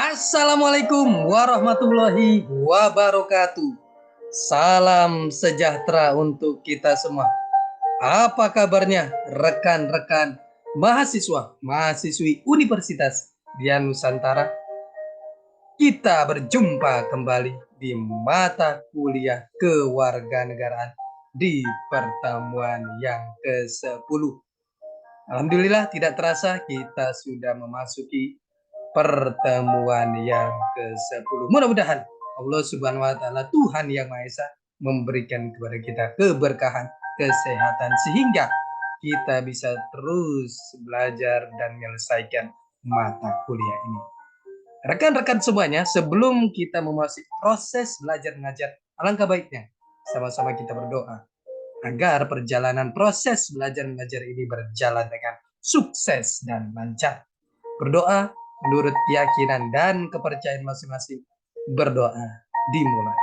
Assalamualaikum warahmatullahi wabarakatuh. Salam sejahtera untuk kita semua. Apa kabarnya rekan-rekan mahasiswa, mahasiswi Universitas Dian Nusantara? Kita berjumpa kembali di mata kuliah kewarganegaraan di pertemuan yang ke-10. Alhamdulillah tidak terasa kita sudah memasuki pertemuan yang ke-10. Mudah-mudahan Allah Subhanahu wa taala, Tuhan Yang Maha Esa, memberikan kepada kita keberkahan, kesehatan sehingga kita bisa terus belajar dan menyelesaikan mata kuliah ini. Rekan-rekan semuanya, sebelum kita memasuki proses belajar mengajar, alangkah baiknya sama-sama kita berdoa agar perjalanan proses belajar mengajar ini berjalan dengan sukses dan lancar. Berdoa menurut keyakinan dan kepercayaan masing-masing. Berdoa dimulai.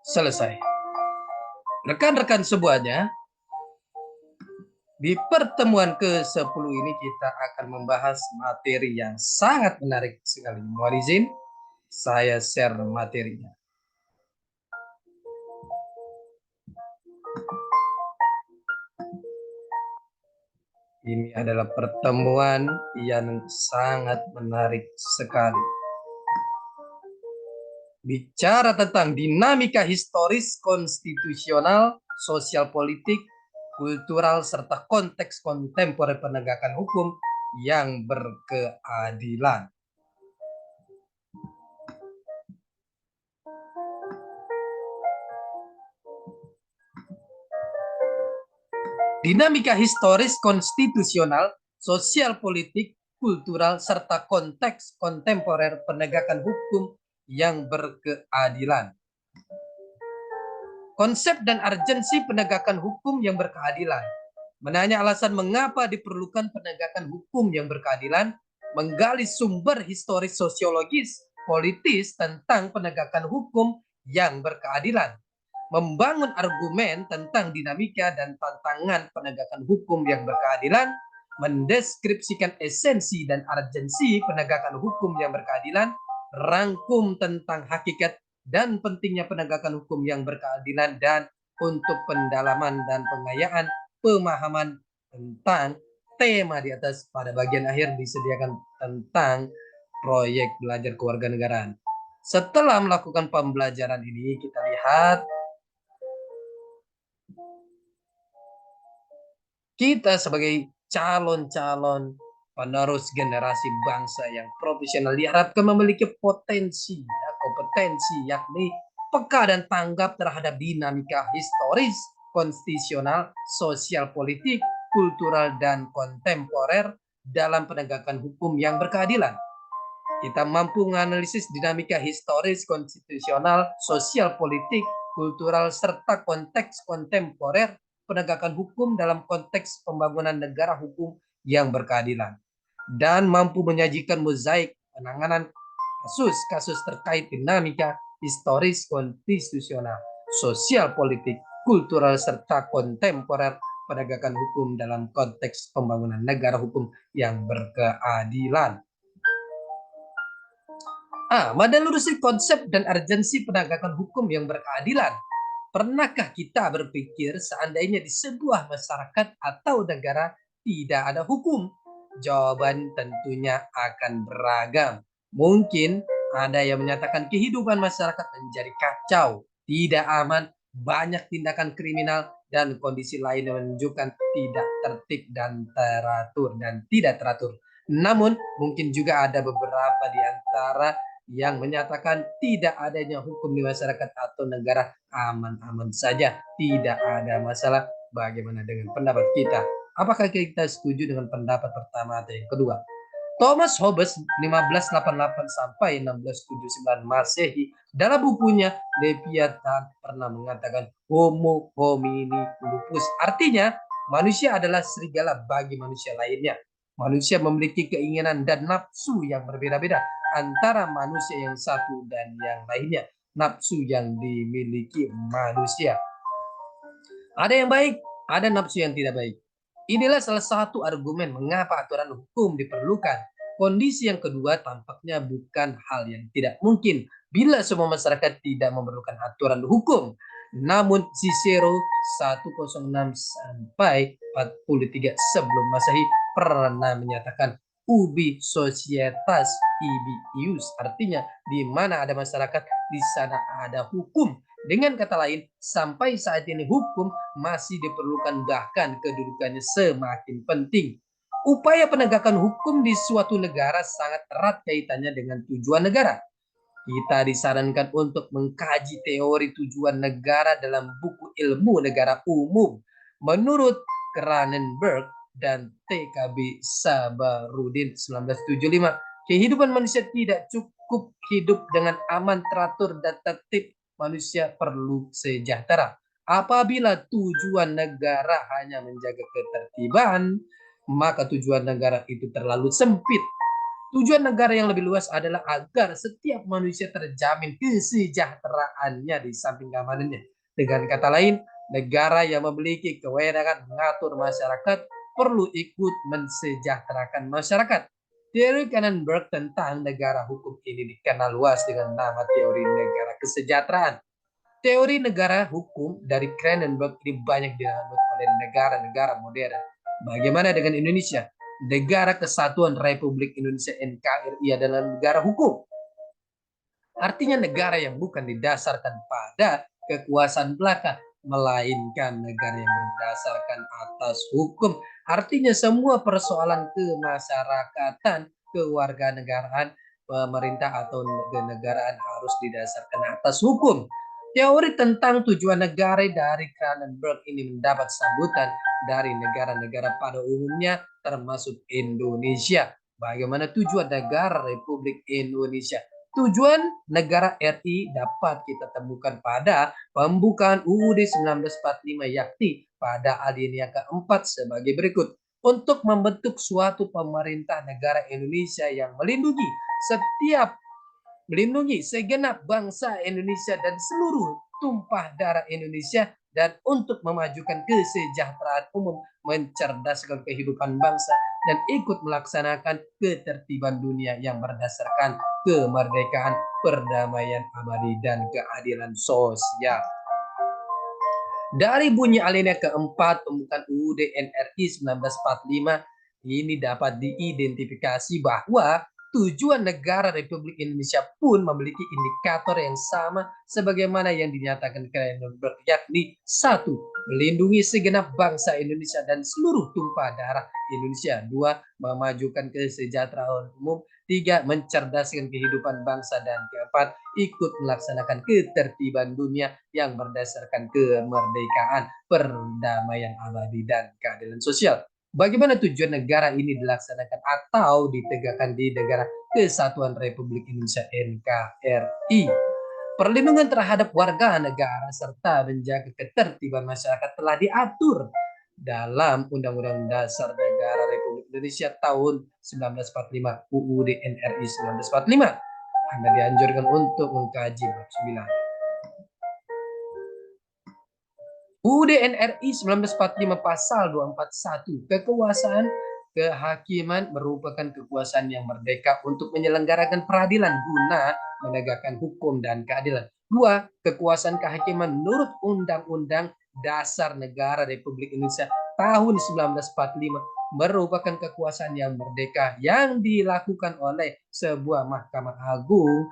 Selesai. Rekan-rekan semuanya, di pertemuan ke-10 ini kita akan membahas materi yang sangat menarik sekali. Mohon izin, saya share materinya. Ini adalah pertemuan yang sangat menarik sekali. Bicara tentang dinamika historis, konstitusional, sosial politik, kultural, serta konteks kontemporer penegakan hukum yang berkeadilan. Dinamika historis, konstitusional, sosial politik, kultural, serta konteks kontemporer penegakan hukum yang berkeadilan. Konsep dan urgensi penegakan hukum yang berkeadilan. Menanya alasan mengapa diperlukan penegakan hukum yang berkeadilan, menggali sumber historis sosiologis, politis tentang penegakan hukum yang berkeadilan, membangun argumen tentang dinamika dan tantangan penegakan hukum yang berkeadilan, mendeskripsikan esensi dan urgensi penegakan hukum yang berkeadilan, rangkum tentang hakikat dan pentingnya penegakan hukum yang berkeadilan, dan untuk pendalaman dan pengayaan pemahaman tentang tema di atas, pada bagian akhir disediakan tentang proyek belajar kewarganegaraan. Setelah melakukan pembelajaran ini, kita lihat kita sebagai calon-calon penerus generasi bangsa yang profesional diharapkan memiliki potensi, kompetensi, yakni peka dan tanggap terhadap dinamika historis, konstitusional, sosial politik, kultural, dan kontemporer dalam penegakan hukum yang berkeadilan. Kita mampu menganalisis dinamika historis, konstitusional, sosial politik, kultural, serta konteks kontemporer penegakan hukum dalam konteks pembangunan negara hukum yang berkeadilan, dan mampu menyajikan mozaik penanganan kasus-kasus terkait dinamika historis, konstitusional, sosial politik, kultural, serta kontemporer penegakan hukum dalam konteks pembangunan negara hukum yang berkeadilan. Menelusuri konsep dan urgensi penegakan hukum yang berkeadilan. Pernahkah kita berpikir seandainya di sebuah masyarakat atau negara tidak ada hukum? Jawaban tentunya akan beragam. Mungkin ada yang menyatakan kehidupan masyarakat menjadi kacau, tidak aman, banyak tindakan kriminal, dan kondisi lain yang menunjukkan tidak tertib dan tidak teratur. Namun, mungkin juga ada beberapa di antara yang menyatakan tidak adanya hukum di masyarakat atau negara aman-aman saja, tidak ada masalah. Bagaimana dengan pendapat kita? Apakah kita setuju dengan pendapat pertama atau yang kedua? Thomas Hobbes 1588 sampai 1679 Masehi dalam bukunya Leviathan pernah mengatakan Homo homini lupus, artinya manusia adalah serigala bagi manusia lainnya. Manusia memiliki keinginan dan nafsu yang berbeda-beda antara manusia yang satu dan yang lainnya. Nafsu yang dimiliki manusia Ada yang baik, ada nafsu yang tidak baik. Inilah salah satu argumen mengapa aturan hukum diperlukan. Kondisi yang kedua tampaknya bukan hal yang tidak mungkin bila semua masyarakat tidak memerlukan aturan hukum. Namun Cicero 106 sampai 43 sebelum Masehi pernah menyatakan ubi societas ibi ius, artinya di mana ada masyarakat di sana ada hukum. Dengan kata lain, sampai saat ini hukum masih diperlukan, bahkan kedudukannya semakin penting. Upaya penegakan hukum di suatu negara sangat erat kaitannya dengan tujuan negara. Kita disarankan untuk mengkaji teori tujuan negara dalam buku ilmu negara umum. Menurut Cronenberg dan TKB Sabarudin 1975, kehidupan manusia tidak cukup hidup dengan aman, teratur, dan tertib. Manusia perlu sejahtera. Apabila tujuan negara hanya menjaga ketertiban, maka tujuan negara itu terlalu sempit. Tujuan negara yang lebih luas adalah agar setiap manusia terjamin kesejahteraannya di samping keamanannya. Dengan kata lain, negara yang memiliki kewenangan mengatur masyarakat perlu ikut mensejahterakan masyarakat. Teori Cronenberg tentang negara hukum ini dikenal luas dengan nama teori negara kesejahteraan. Teori negara hukum dari Cronenberg ini banyak dianut oleh negara-negara modern. Bagaimana dengan Indonesia? Negara Kesatuan Republik Indonesia NKRI adalah negara hukum. Artinya negara yang bukan didasarkan pada kekuasaan belaka, melainkan negara yang berdasarkan atas hukum. Artinya semua persoalan kemasyarakatan, kewarganegaraan, pemerintah atau kenegaraan harus didasarkan atas hukum. Teori tentang tujuan negara dari Cronenberg ini mendapat sambutan dari negara-negara pada umumnya termasuk Indonesia. Bagaimana tujuan negara Republik Indonesia? Tujuan negara RI dapat kita temukan pada pembukaan UUD 1945, yakni pada alinea keempat sebagai berikut. Untuk membentuk suatu pemerintah negara Indonesia yang melindungi segenap bangsa Indonesia dan seluruh tumpah darah Indonesia, dan untuk memajukan kesejahteraan umum, mencerdaskan kehidupan bangsa, dan ikut melaksanakan ketertiban dunia yang berdasarkan kemerdekaan, perdamaian abadi, dan keadilan sosial. Dari bunyi alinea keempat pembukaan UUD NRI 1945 ini dapat diidentifikasi bahwa tujuan negara Republik Indonesia pun memiliki indikator yang sama sebagaimana yang dinyatakan Cronenberg, yakni 1. Melindungi segenap bangsa Indonesia dan seluruh tumpah darah Indonesia. 2. Memajukan kesejahteraan umum. 3. Mencerdaskan kehidupan bangsa. Dan keempat, ikut melaksanakan ketertiban dunia yang berdasarkan kemerdekaan, perdamaian abadi, dan keadilan sosial. Bagaimana tujuan negara ini dilaksanakan atau ditegakkan di negara Kesatuan Republik Indonesia NKRI? Perlindungan terhadap warga negara serta menjaga ketertiban masyarakat telah diatur dalam Undang-Undang Dasar Negara Republik Indonesia tahun 1945, UUD NRI 1945. Anda dianjurkan untuk mengkaji bab 9. UUD NRI 1945 pasal 241, kekuasaan kehakiman merupakan kekuasaan yang merdeka untuk menyelenggarakan peradilan guna menegakkan hukum dan keadilan. 2. Kekuasaan kehakiman menurut Undang-Undang Dasar Negara Republik Indonesia tahun 1945 merupakan kekuasaan yang merdeka yang dilakukan oleh sebuah Mahkamah Agung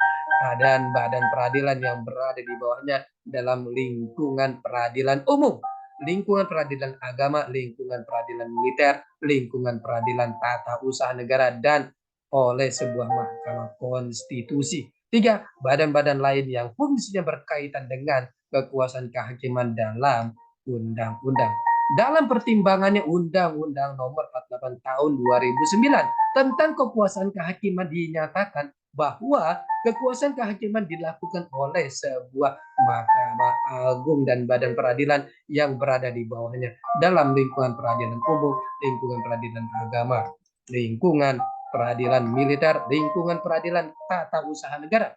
dan badan peradilan yang berada di bawahnya dalam lingkungan peradilan umum, lingkungan peradilan agama, lingkungan peradilan militer, lingkungan peradilan tata usaha negara, dan oleh sebuah mahkamah konstitusi. 3. Badan-badan lain yang fungsinya berkaitan dengan kekuasaan kehakiman dalam undang-undang. Dalam pertimbangannya Undang-Undang Nomor 48 Tahun 2009 tentang kekuasaan kehakiman dinyatakan bahwa kekuasaan kehakiman dilakukan oleh sebuah Mahkamah Agung dan badan peradilan yang berada di bawahnya dalam lingkungan peradilan umum, lingkungan peradilan agama, lingkungan peradilan militer, lingkungan peradilan tata usaha negara,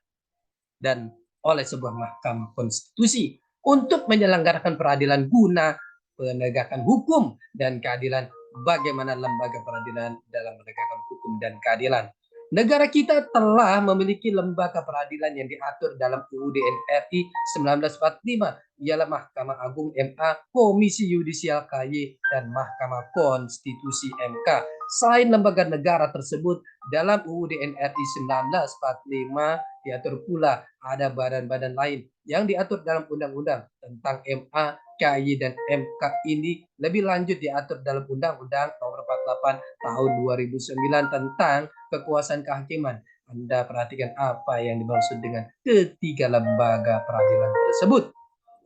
dan oleh sebuah mahkamah konstitusi untuk menyelenggarakan peradilan guna penegakan hukum dan keadilan. Bagaimana lembaga peradilan dalam menegakkan hukum dan keadilan? Negara kita telah memiliki lembaga peradilan yang diatur dalam UUD NRI 1945, ialah Mahkamah Agung MA, Komisi Yudisial KY, dan Mahkamah Konstitusi MK. Selain lembaga negara tersebut, dalam UUD NRI 1945 diatur pula ada badan-badan lain yang diatur dalam undang-undang tentang MA, KY, dan MK ini lebih lanjut diatur dalam Undang-Undang Nomor 48 Tahun 2009 tentang kekuasaan kehakiman. Anda perhatikan apa yang dimaksud dengan ketiga lembaga peradilan tersebut.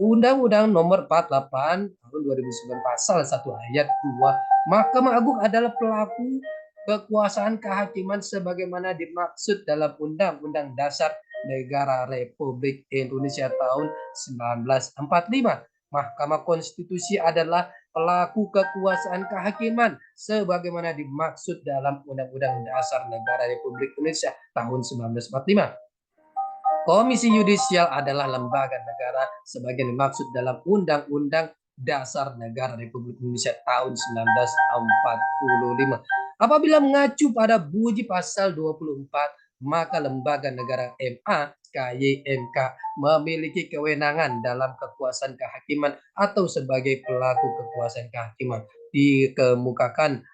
Undang-Undang Nomor 48 Tahun 2009 Pasal 1 Ayat 2, Mahkamah Agung adalah pelaku kekuasaan kehakiman sebagaimana dimaksud dalam Undang-Undang Dasar Negara Republik Indonesia tahun 1945. Mahkamah Konstitusi adalah pelaku kekuasaan kehakiman sebagaimana dimaksud dalam Undang-Undang Dasar Negara Republik Indonesia tahun 1945. Komisi Yudisial adalah lembaga negara sebagian dimaksud dalam Undang-Undang Dasar Negara Republik Indonesia tahun 1945. Apabila mengacu pada bunyi pasal 24, maka lembaga negara MA, KY, MK memiliki kewenangan dalam kekuasaan kehakiman atau sebagai pelaku kekuasaan kehakiman. Dikemukakan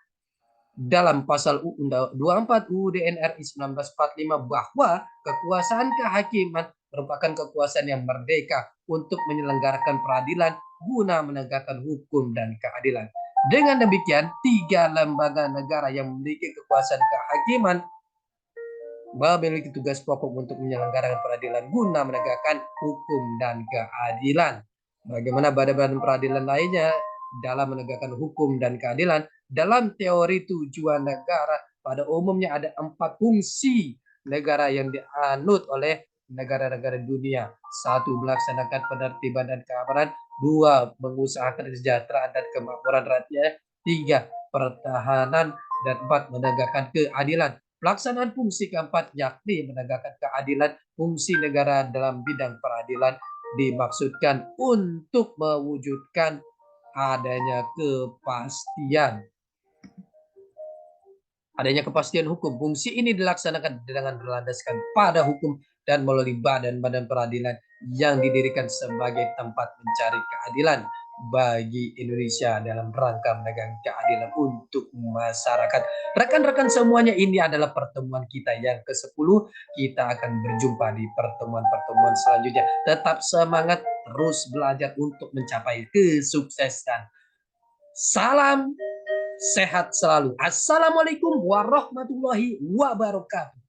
dalam pasal 24 UUD NRI 1945 bahwa kekuasaan kehakiman merupakan kekuasaan yang merdeka untuk menyelenggarakan peradilan guna menegakkan hukum dan keadilan. Dengan demikian, tiga lembaga negara yang memiliki kekuasaan kehakiman memiliki tugas pokok untuk menyelenggarakan peradilan guna menegakkan hukum dan keadilan. Bagaimana badan-badan peradilan lainnya dalam menegakkan hukum dan keadilan? Dalam teori tujuan negara, pada umumnya ada 4 fungsi negara yang dianut oleh negara-negara dunia. 1. Melaksanakan penertiban dan keamanan. 2. Mengusahakan kesejahteraan dan kemakmuran rakyat. 3. Pertahanan. Dan 4. Menegakkan keadilan. Pelaksanaan fungsi keempat yakni menegakkan keadilan. Fungsi negara dalam bidang peradilan dimaksudkan untuk mewujudkan adanya kepastian hukum. Fungsi ini dilaksanakan dengan berlandaskan pada hukum dan melalui badan-badan peradilan yang didirikan sebagai tempat mencari keadilan bagi Indonesia dalam rangka menegakkan keadilan untuk masyarakat. Rekan-rekan semuanya, ini adalah pertemuan kita yang ke-10. Kita akan berjumpa di pertemuan-pertemuan selanjutnya. Tetap semangat, terus belajar untuk mencapai kesuksesan. Salam sehat selalu. Assalamualaikum warahmatullahi wabarakatuh.